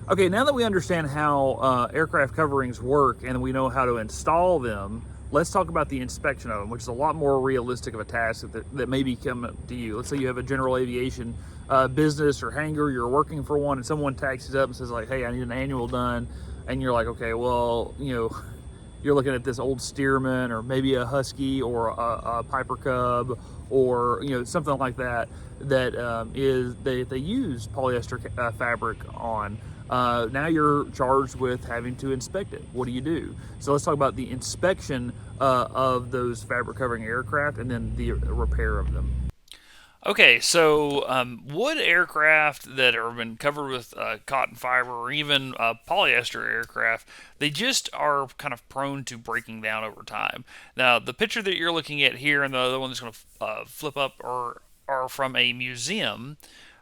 Okay, now that we understand how aircraft coverings work and we know how to install them, let's talk about the inspection of them, which is a lot more realistic of a task that may be coming to you. Let's say you have a general aviation business or hangar, you're working for one, and someone taxis up and says like, "Hey, I need an annual done," and you're like, "Okay, well, you're looking at this old Stearman or maybe a Husky or a Piper Cub or something like that that is they use polyester fabric on. Now you're charged with having to inspect it. What do you do? So let's talk about the inspection of those fabric covering aircraft and then the repair of them. Okay, so wood aircraft that have been covered with cotton fiber or even polyester aircraft, they just are kind of prone to breaking down over time. Now, the picture that you're looking at here and the other one that's going to flip up are from a museum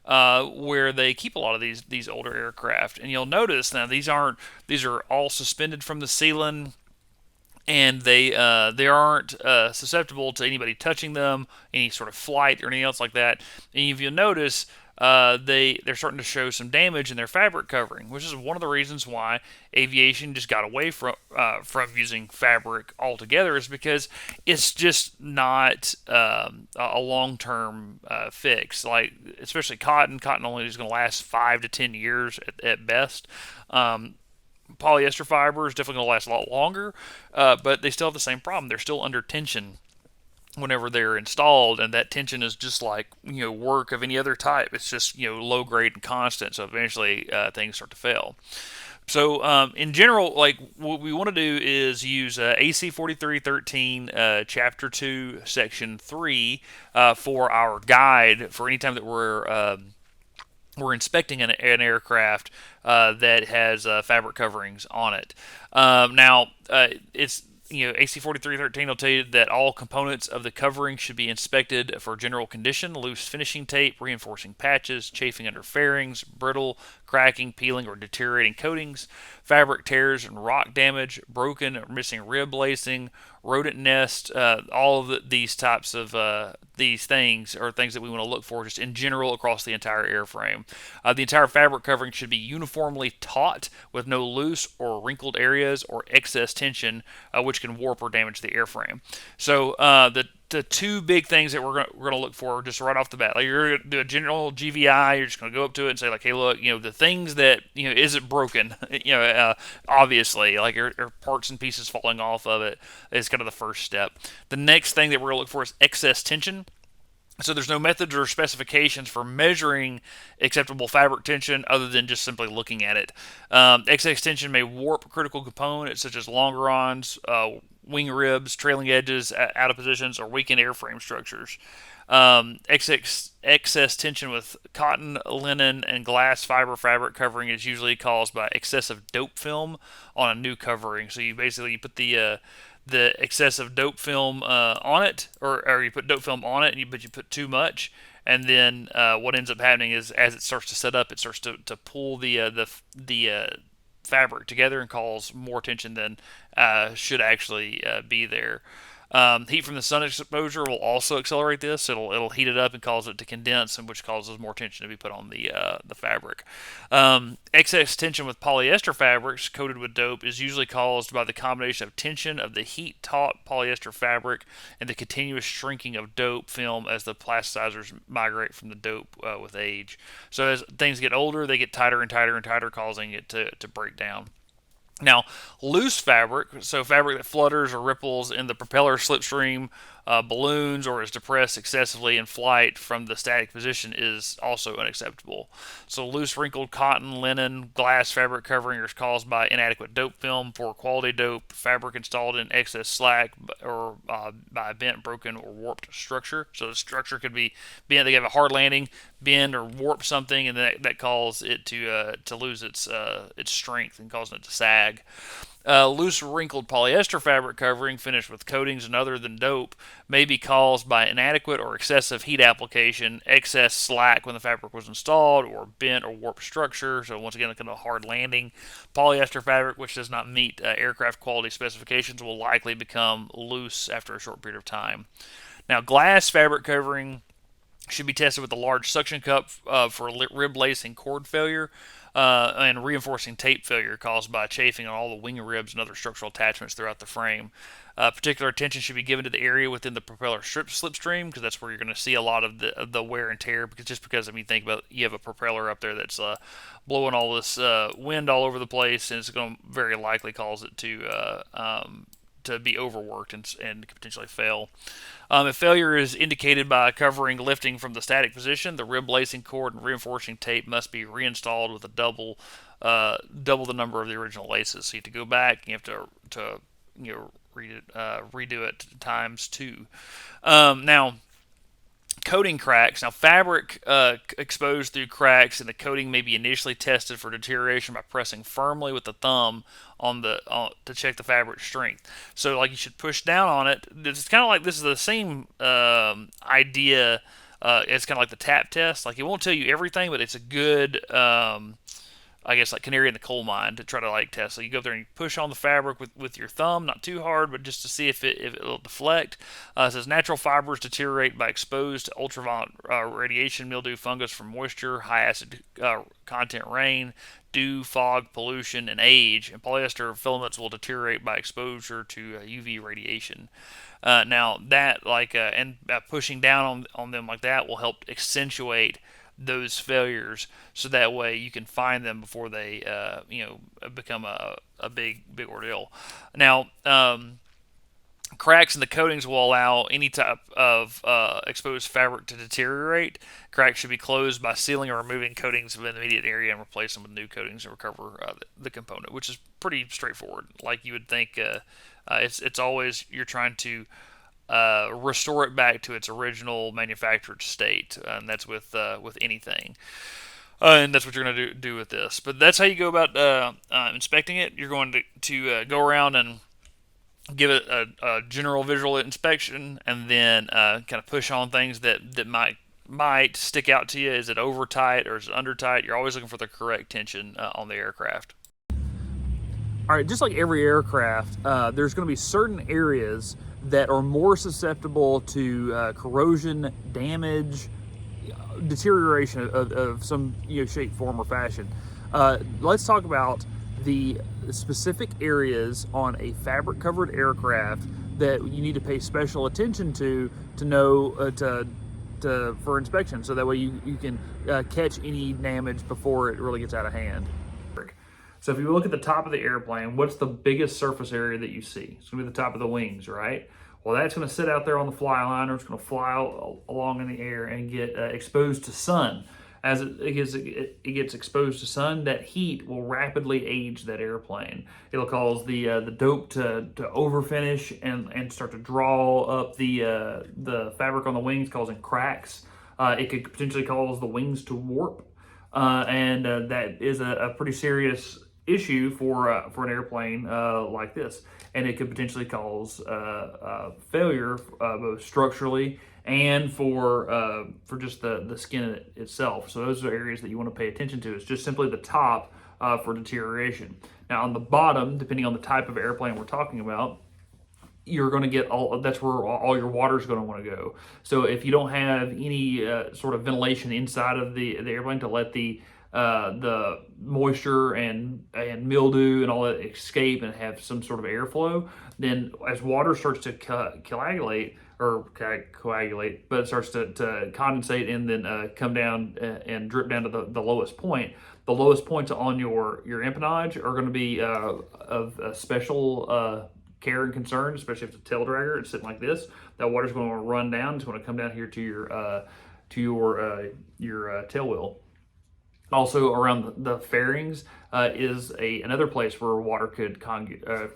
where they keep a lot of these older aircraft. And you'll notice now these are all suspended from the ceiling, and they aren't susceptible to anybody touching them, any sort of flight or anything else like that. And if you'll notice, they're starting to show some damage in their fabric covering, which is one of the reasons why aviation just got away from using fabric altogether, is because it's just not a long term fix. Like especially cotton only is going to last 5 to 10 years at best. Polyester fiber is definitely going to last a lot longer, but they still have the same problem. They're still under tension whenever they're installed, and that tension is just like work of any other type. It's just low grade and constant. So eventually things start to fail. So in general, like what we want to do is use AC 4313, Chapter 2, Section 3 for our guide for any time that we're inspecting an aircraft that has fabric coverings on it. It's AC 4313 will tell you that all components of the covering should be inspected for general condition: loose finishing tape, reinforcing patches, chafing under fairings, brittle, cracking, peeling, or deteriorating coatings, fabric tears and rock damage, broken or missing rib lacing, rodent nest. All of these types of these things are things that we want to look for just in general across the entire airframe. The entire fabric covering should be uniformly taut with no loose or wrinkled areas or excess tension, which can warp or damage the airframe. So the two big things that we're gonna look for just right off the bat. Like you're gonna do a general GVI, you're just gonna go up to it and say like, hey, look, the things that is it broken? Obviously, like are parts and pieces falling off of it is kind of the first step. The next thing that we're gonna look for is excess tension. So there's no methods or specifications for measuring acceptable fabric tension other than just simply looking at it. Excess tension may warp critical components such as longerons, wing ribs, trailing edges out of positions, or weaken airframe structures. Excess tension with cotton, linen, and glass fiber fabric covering is usually caused by excessive dope film on a new covering. So you put the excessive dope film on it, or you put dope film on it, but you put too much, and then what ends up happening is as it starts to set up, it starts to pull the fabric together and cause more tension than should actually be there. Heat from the sun exposure will also accelerate this. It'll heat it up and cause it to condense, and which causes more tension to be put on the fabric. Excess tension with polyester fabrics coated with dope is usually caused by the combination of tension of the heat-taught polyester fabric and the continuous shrinking of dope film as the plasticizers migrate from the dope with age. So as things get older, they get tighter and tighter and tighter, causing it to break down. Now, loose fabric, so fabric that flutters or ripples in the propeller slipstream, balloons, or is depressed excessively in flight from the static position, is also unacceptable. So, loose wrinkled cotton, linen, glass fabric covering is caused by inadequate dope film, poor quality dope, fabric installed in excess slack, or by bent, broken, or warped structure. So, the structure could be bent, they have a hard landing, bend or warp something, and that causes it to lose its strength and causing it to sag. Loose wrinkled polyester fabric covering finished with coatings and other than dope may be caused by inadequate or excessive heat application, excess slack when the fabric was installed, or bent or warped structure. So once again, kind of a hard landing. Polyester fabric, which does not meet aircraft quality specifications, will likely become loose after a short period of time. Now, glass fabric covering should be tested with a large suction cup for rib lace and cord failure. and reinforcing tape failure caused by chafing on all the wing ribs and other structural attachments throughout the frame. Particular attention should be given to the area within the propeller slipstream, because that's where you're going to see a lot of the wear and tear. Because I mean, think about, you have a propeller up there that's blowing all this wind all over the place, and it's going to very likely cause it to be overworked and potentially fail. If failure is indicated by covering lifting from the static position, the rib lacing cord and reinforcing tape must be reinstalled with a double the number of the original laces. So you have to go back. You have to redo it times two. Now, coating cracks. Now, fabric exposed through cracks in the coating may be initially tested for deterioration by pressing firmly with the thumb to check the fabric strength. So, like, you should push down on it. It's kind of like, this is the same idea. It's kind of like the tap test. Like, it won't tell you everything, but it's a good I guess, like canary in the coal mine to try to like test. So you go up there and you push on the fabric with your thumb, not too hard, but just to see if it'll deflect. It says natural fibers deteriorate by exposed to ultraviolet radiation, mildew, fungus from moisture, high acid content rain, dew, fog, pollution, and age. And polyester filaments will deteriorate by exposure to UV radiation. Now that pushing down on them like that will help accentuate those failures, so that way you can find them before they become a big ordeal. Now, cracks in the coatings will allow any type of exposed fabric to deteriorate. Cracks should be closed by sealing or removing coatings within the immediate area and replace them with new coatings and recover the component, which is pretty straightforward. Like you would think, it's always, you're trying to restore it back to its original manufactured state, and that's with anything. And that's what you're going to do with this. But that's how you go about inspecting it. You're going to go around and give it a general visual inspection, and then kind of push on things that might stick out to you. Is it over tight or is it under tight? You're always looking for the correct tension on the aircraft. All right, just like every aircraft, there's going to be certain areas that are more susceptible to corrosion, damage, deterioration of some shape, form, or fashion. Let's talk about the specific areas on a fabric-covered aircraft that you need to pay special attention to know for inspection, so that way you can catch any damage before it really gets out of hand. So if you look at the top of the airplane, what's the biggest surface area that you see? It's going to be the top of the wings, right? Well, that's going to sit out there on the fly liner. It's going to fly along in the air and get exposed to sun. As it gets exposed to sun, that heat will rapidly age that airplane. It'll cause the dope to overfinish and start to draw up the fabric on the wings, causing cracks. It could potentially cause the wings to warp, and that is a pretty serious issue for an airplane like this, and it could potentially cause failure both structurally and for just the skin itself. So those are areas that you want to pay attention to. It's just simply the top for deterioration. Now on the bottom, depending on the type of airplane we're talking about, you're going to get that's where all your water is going to want to go. So if you don't have any sort of ventilation inside of the airplane to let the moisture and mildew and all that escape and have some sort of airflow, then as water starts to coagulate, but it starts to condensate and then come down and drip down to the lowest point. The lowest points on your empennage are going to be of special care and concern, especially if it's a tail dragger. It's sitting like this. That water's going to run down. It's going to come down here to your tail wheel. Also, around the fairings is another place where water could congregate, I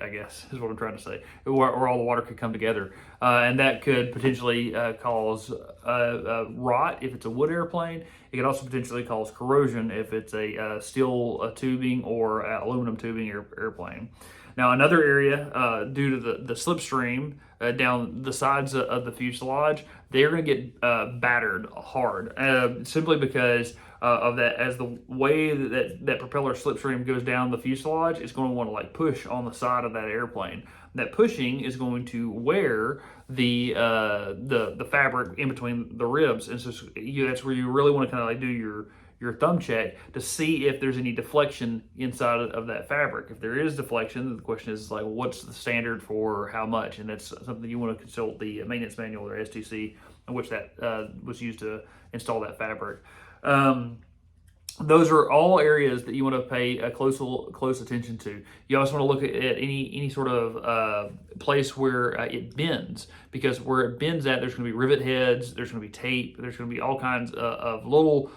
guess is what I'm trying to say, where all the water could come together, and that could potentially cause rot if it's a wood airplane. It could also potentially cause corrosion if it's a steel tubing or aluminum tubing airplane. Now, another area, due to the slipstream down the sides of the fuselage, they're going to get battered hard, simply because of that. As the way that propeller slipstream goes down the fuselage, it's going to want to like push on the side of that airplane. That pushing is going to wear the fabric in between the ribs, and so that's where you really want to kind of like do your your thumb check to see if there's any deflection inside of that fabric. If there is deflection, the question is like, what's the standard for how much? And that's something you want to consult the maintenance manual or STC, in which that was used to install that fabric. Those are all areas that you want to pay a close attention to. You also want to look at any sort of place where it bends, because where it bends at, there's going to be rivet heads, there's going to be tape, there's going to be all kinds of little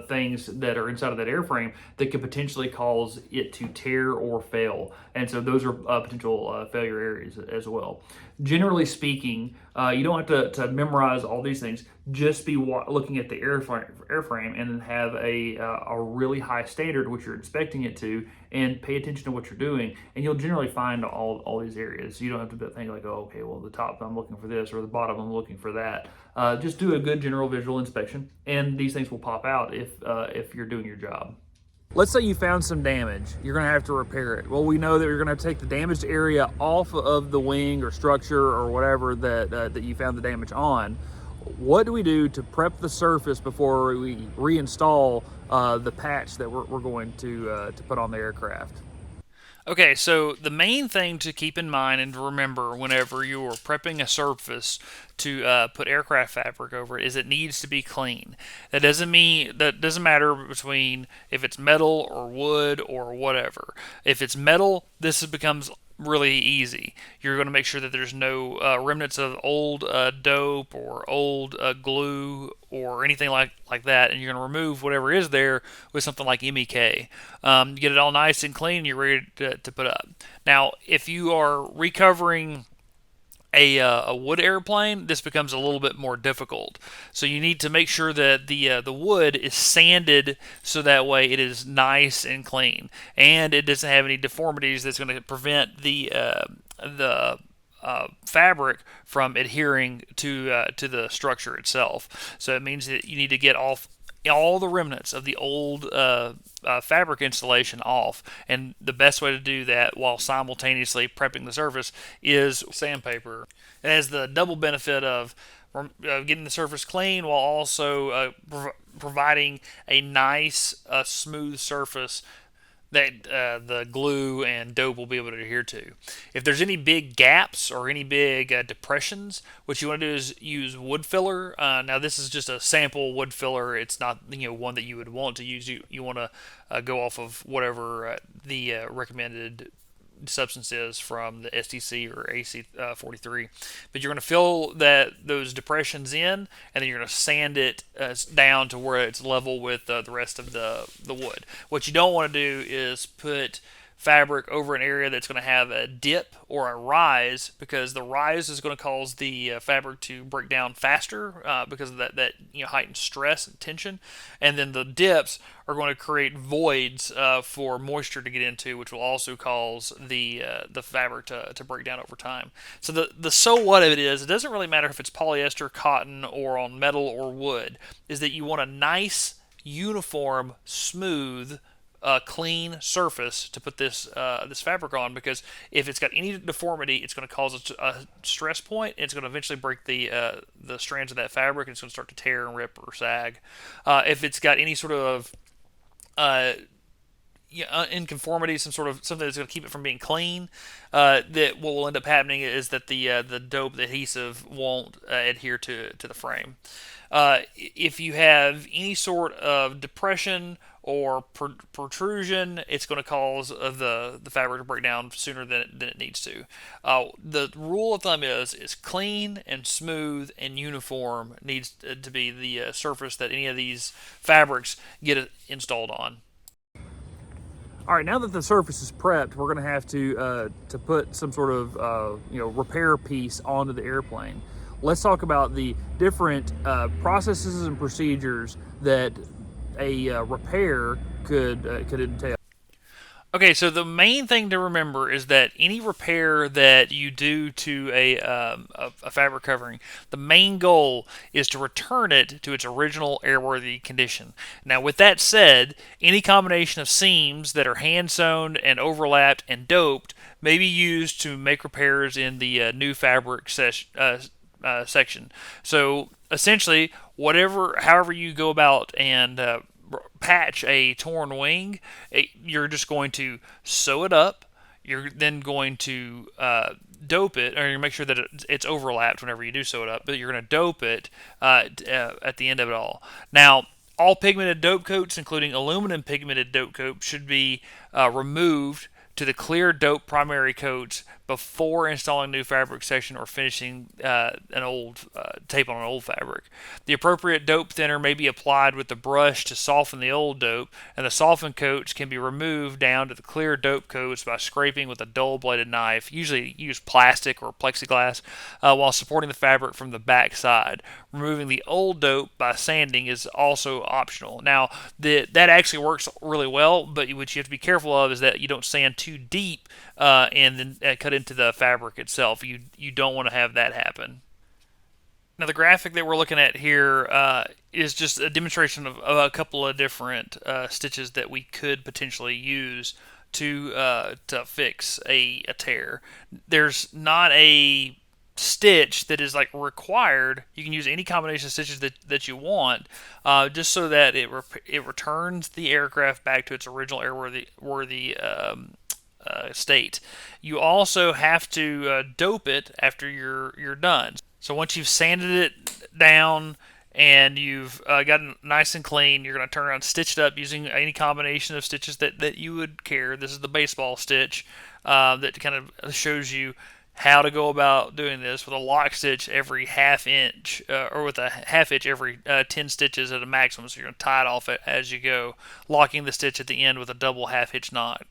things that are inside of that airframe that could potentially cause it to tear or fail. And so those are potential failure areas as well. Generally speaking, you don't have to memorize all these things. Just be looking at the airframe and then have a really high standard which you're expecting it to, and pay attention to what you're doing, and you'll generally find all these areas. You don't have to think like, oh, okay, well, the top I'm looking for this, or the bottom I'm looking for that. Just do a good general visual inspection, and these things will pop out if you're doing your job. Let's say you found some damage. You're going to have to repair it. Well, we know that you're going to have to take the damaged area off of the wing or structure or whatever that you found the damage on. What do we do to prep the surface before we reinstall the patch that we're going to put on the aircraft? Okay, so the main thing to keep in mind and to remember whenever you're prepping a surface to put aircraft fabric over it is it needs to be clean. That doesn't matter between if it's metal or wood or whatever. If it's metal, this becomes really easy. You're going to make sure that there's no remnants of old dope or old glue or anything like that, and you're going to remove whatever is there with something like MEK. You get it all nice and clean, and you're ready to put up. Now, if you are recovering a wood airplane, this becomes a little bit more difficult. So you need to make sure that the wood is sanded so that way it is nice and clean, and it doesn't have any deformities that's going to prevent the fabric from adhering to the structure itself. So it means that you need to get off all the remnants of the old fabric installation off, and the best way to do that while simultaneously prepping the surface is sandpaper. It has the double benefit of getting the surface clean while also providing a nice smooth surface that the glue and dope will be able to adhere to. If there's any big gaps or any big depressions, what you want to do is use wood filler. Now this is just a sample wood filler. It's not one that you would want to use. You want to go off of whatever the recommended substance is from the STC or AC43, but you're going to fill those depressions in, and then you're going to sand it down to where it's level with the rest of the wood. What you don't want to do is put fabric over an area that's going to have a dip or a rise, because the rise is going to cause the fabric to break down faster because of that heightened stress and tension, and then the dips are going to create voids for moisture to get into, which will also cause the fabric to break down over time. So the so what of it is, it doesn't really matter if it's polyester, cotton, or on metal or wood, is that you want a nice, uniform, smooth, clean surface to put this fabric on, because if it's got any deformity, it's going to cause a stress point, and it's going to eventually break the strands of that fabric, and it's going to start to tear and rip or sag. If it's got any sort of inconformity, something that's going to keep it from being clean, that what will end up happening is that the dope, the adhesive, won't adhere to the frame. If you have any sort of depression or protrusion, it's going to cause the fabric to break down sooner than it needs to. The rule of thumb is clean and smooth and uniform needs to be the surface that any of these fabrics get installed on. All right, now that the surface is prepped, we're going to have to put some sort of repair piece onto the airplane. Let's talk about the different processes and procedures that a repair could entail. Okay, so the main thing to remember is that any repair that you do to a fabric covering, the main goal is to return it to its original airworthy condition. Now, with that said, any combination of seams that are hand sewn and overlapped and doped may be used to make repairs in the new fabric section. So essentially, however you go about and patch a torn wing, you're just going to sew it up. You're then going to dope it, or you make sure that it's overlapped whenever you do sew it up. But you're going to dope it at the end of it all. Now, all pigmented dope coats, including aluminum pigmented dope coat, should be removed to the clear dope primary coats before installing new fabric section or finishing an old tape on an old fabric. The appropriate dope thinner may be applied with the brush to soften the old dope, and the softened coats can be removed down to the clear dope coats by scraping with a dull-bladed knife. Usually use plastic or plexiglass while supporting the fabric from the back side. Removing the old dope by sanding is also optional. Now, that actually works really well, but what you have to be careful of is that you don't sand too deep and then cut into the fabric itself. You don't want to have that happen. Now, the graphic that we're looking at here is just a demonstration of a couple of different stitches that we could potentially use to fix a tear. There's not a stitch that is like required. You can use any combination of stitches that you want, just so that it returns the aircraft back to its original airworthy state. You also have to dope it after you're done. So once you've sanded it down and you've got it nice and clean, you're going to turn around and stitch it up using any combination of stitches that you would care. This is the baseball stitch that kind of shows you how to go about doing this with a lock stitch every half inch, or with a half inch every 10 stitches at a maximum. So you're going to tie it off as you go, locking the stitch at the end with a double half hitch knot.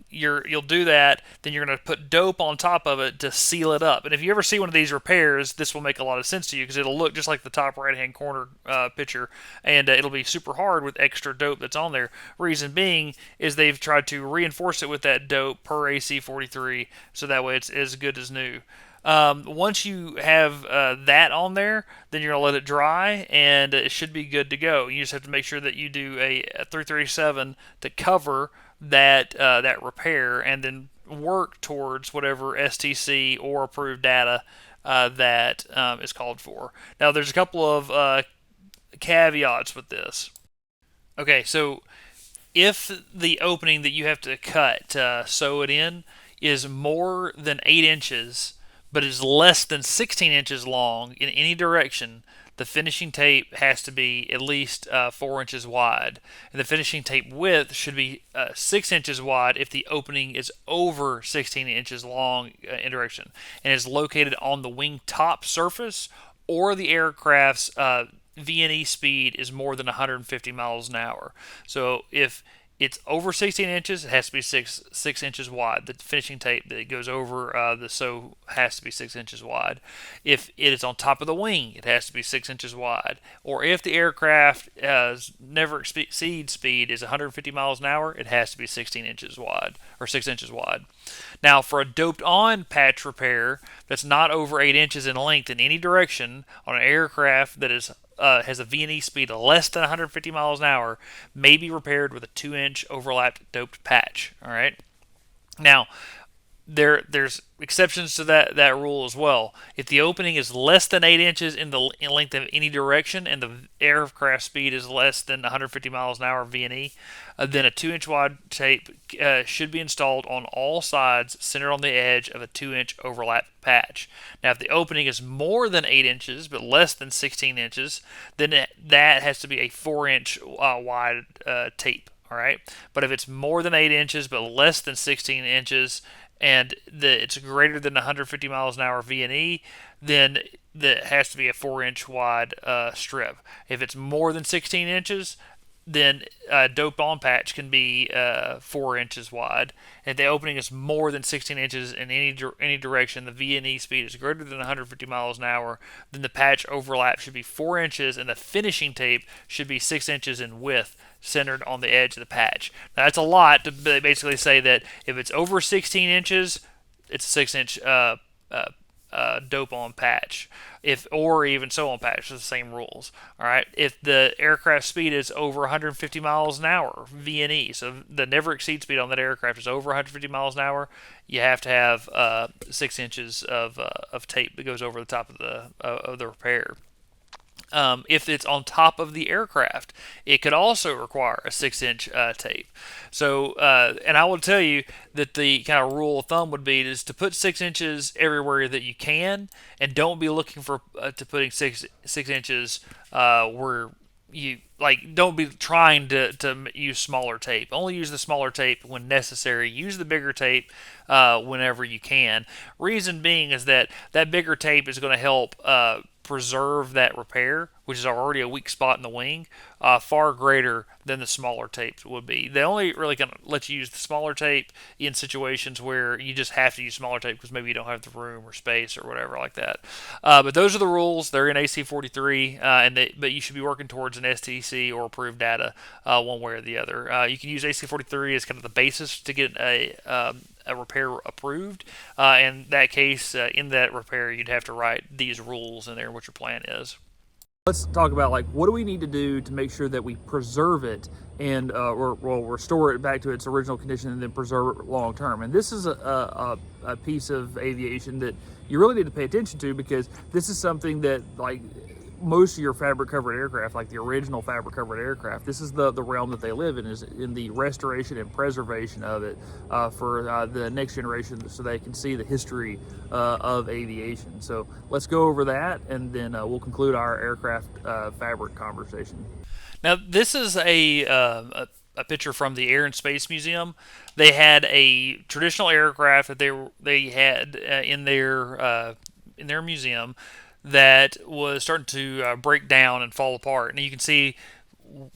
You'll do that, then you're going to put dope on top of it to seal it up. And if you ever see one of these repairs, this will make a lot of sense to you because it'll look just like the top right hand corner picture, and it'll be super hard with extra dope that's on there. Reason being is they've tried to reinforce it with that dope per AC 43, so that way it's as good as new. Once you have that on there, then you're going to let it dry, and it should be good to go. You just have to make sure that you do a 337 to cover that repair, and then work towards whatever STC or approved data that is called for. Now, there's a couple of caveats with this. Okay, so if the opening that you have to cut sew it in is more than 8 inches, but is less than 16 inches long in any direction, the finishing tape has to be at least 4 inches wide. And the finishing tape width should be 6 inches wide if the opening is over 16 inches long in direction and is located on the wing top surface, or the aircraft's VNE speed is more than 150 miles an hour. So if it's over 16 inches, it has to be 6 inches wide. The finishing tape that goes over the sew has to be 6 inches wide. If it is on top of the wing, it has to be 6 inches wide. Or if the aircraft never exceeds speed is 150 miles an hour, it has to be 16 inches wide, or 6 inches wide. Now, for a doped on patch repair that's not over 8 inches in length in any direction on an aircraft that is has a VNE speed of less than 150 miles an hour, may be repaired with a 2-inch overlapped doped patch. All right. Now, there's exceptions to that rule as well. If the opening is less than 8 inches in length of any direction, and the aircraft speed is less than 150 miles an hour VNE, then a 2-inch wide tape should be installed on all sides, centered on the edge of a 2-inch overlap patch. Now, if the opening is more than 8 inches but less than 16 inches, then that has to be a 4-inch wide tape. All right. But if it's more than 8 inches but less than 16 inches, and it's greater than 150 miles an hour VNE, then that has to be a 4-inch wide strip. If it's more than 16 inches, then a dope on patch can be 4 inches wide. If the opening is more than 16 inches in any direction, the VNE speed is greater than 150 miles an hour, then the patch overlap should be 4 inches, and the finishing tape should be 6 inches in width, centered on the edge of the patch. Now, that's a lot to basically say that if it's over 16 inches, it's a 6-inch dope on patch, or even sew on patch. It's the same rules. All right. If the aircraft speed is over 150 miles an hour VNE, so the never exceed speed on that aircraft is over 150 miles an hour, you have to have 6 inches of tape that goes over the top of the repair. If it's on top of the aircraft, it could also require a 6-inch tape. So, and I will tell you that the kind of rule of thumb would be is to put 6 inches everywhere that you can, and don't be looking for to putting six inches where you like. Don't be trying to use smaller tape. Only use the smaller tape when necessary. Use the bigger tape whenever you can. Reason being is that that bigger tape is going to help preserve that repair, which is already a weak spot in the wing, far greater than the smaller tapes would be. They only really can let you use the smaller tape in situations where you just have to use smaller tape because maybe you don't have the room or space or whatever like that. But those are the rules. They're in AC 43, but you should be working towards an STC or approved data one way or the other. You can use AC 43 as kind of the basis to get a repair approved. In that case, in that repair, you'd have to write these rules in there, what your plan is. Let's talk about like what do we need to do to make sure that we preserve it and or restore it back to its original condition and then preserve it long term. And this is a piece of aviation that you really need to pay attention to, because this is something that like most of your fabric covered aircraft, like the original fabric covered aircraft, this is the realm that they live in, is in the restoration and preservation of it for the next generation, so they can see the history of aviation. So let's go over that, and then we'll conclude our aircraft fabric conversation. Now, this is a picture from the Air and Space Museum. They had a traditional aircraft that they had in their museum that was starting to break down and fall apart. And you can see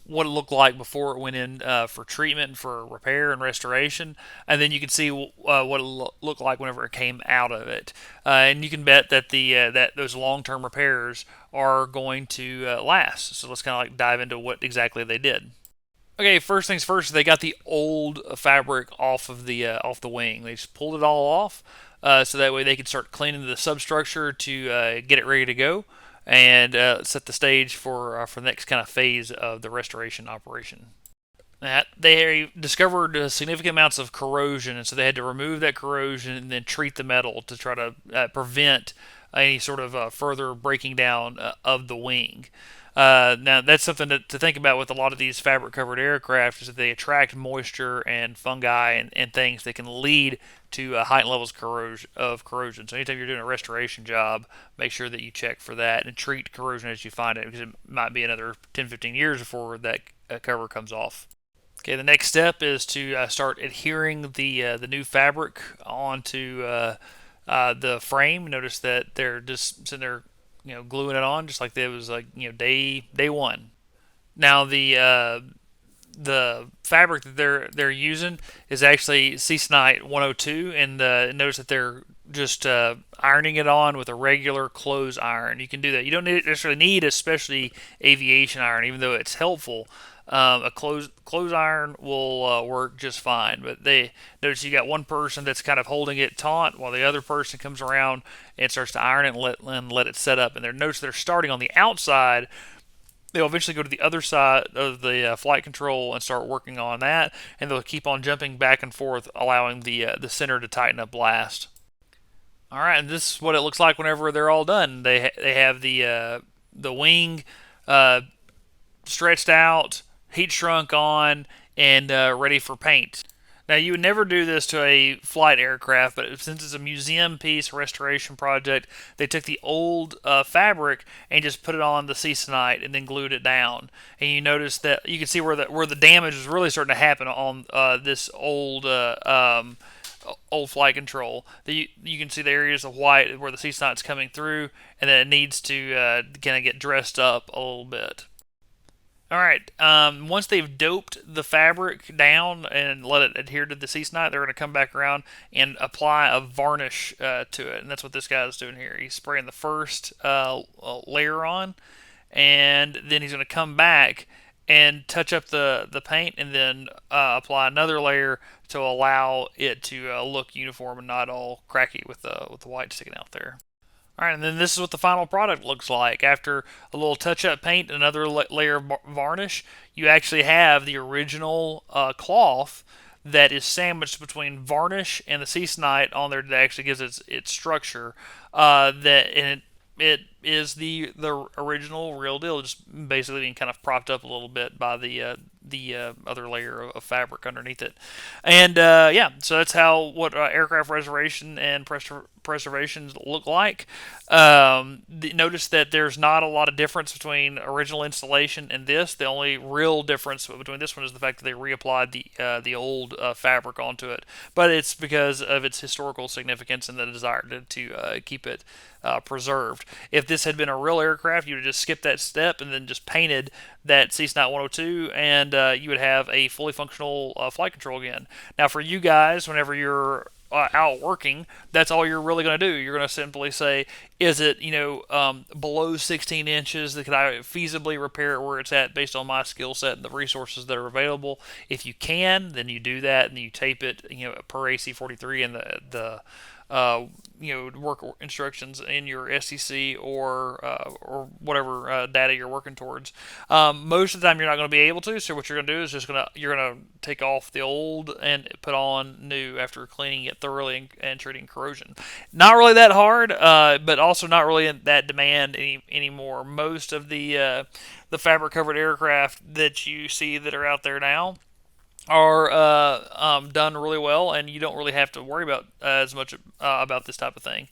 what it looked like before it went in for treatment and for repair and restoration, and then you can see what it looked like whenever it came out of it. And you can bet that that those long-term repairs are going to last. So let's kind of like dive into what exactly they did. Okay, first things first, they got the old fabric off of the wing. They just pulled it all off, so that way they could start cleaning the substructure to get it ready to go and set the stage for the next kind of phase of the restoration operation. That they discovered significant amounts of corrosion, and so they had to remove that corrosion and then treat the metal to try to prevent any sort of further breaking down of the wing. Now, that's something to think about with a lot of these fabric covered aircraft, is that they attract moisture and fungi and things that can lead to heightened levels of corrosion. So, anytime you're doing a restoration job, make sure that you check for that and treat corrosion as you find it, because it might be another 10, 15 years before that cover comes off. Okay, the next step is to start adhering the new fabric onto the frame. Notice that they're just sitting there, gluing it on just like it was like day one. Now the fabric that they're using is actually Ceasenite 102, and notice that they're just ironing it on with a regular clothes iron. You can do that. You don't necessarily need a specialty aviation iron, even though it's helpful. A clothes iron will work just fine. But they notice you got one person that's kind of holding it taut, while the other person comes around and starts to iron it and let it set up. And notice they're starting on the outside. They'll eventually go to the other side of the flight control and start working on that, and they'll keep on jumping back and forth, allowing the center to tighten up last. All right, and this is what it looks like whenever they're all done. They have the wing stretched out, heat shrunk on, and ready for paint. Now, you would never do this to a flight aircraft, but since it's a museum piece restoration project, they took the old fabric and just put it on the Ceasenite and then glued it down. And you notice that you can see where the damage is really starting to happen on this old flight control. You can see the areas of white where the Ceasenite's coming through, and then it needs to kind of get dressed up a little bit. All right. Once they've doped the fabric down and let it adhere to the Ceasenite, they're going to come back around and apply a varnish to it, and that's what this guy's doing here. He's spraying the first layer on, and then he's going to come back and touch up the paint, and then apply another layer to allow it to look uniform and not all cracky with the white sticking out there. All right, and then this is what the final product looks like. After a little touch-up paint and another layer of varnish, you actually have the original cloth that is sandwiched between varnish and the Ceasenite on there that actually gives its structure. it is the original real deal, just basically being kind of propped up a little bit by the other layer of fabric underneath it. And yeah, so that's how what aircraft restoration and preservations look like. Notice that there's not a lot of difference between original installation and this. The only real difference between this one is the fact that they reapplied the old fabric onto it, but it's because of its historical significance and the desire to keep it preserved. If this had been a real aircraft, you would just skip that step and then just painted that CSNOT 102, and you would have a fully functional flight control again. Now, for you guys, whenever you're out working, that's all you're really going to do. You're going to simply say, is it below 16 inches? That could I feasibly repair it where it's at based on my skill set and the resources that are available? If you can, then you do that and you tape it, per AC-43 and the work instructions in your SEC or whatever data you're working towards. Most of the time, you're not going to be able to. So what you're going to do is you're gonna take off the old and put on new after cleaning it thoroughly and treating corrosion. Not really that hard, but also not really in that demand anymore. Most of the fabric covered aircraft that you see that are out there now are done really well, and you don't really have to worry about as much about this type of thing.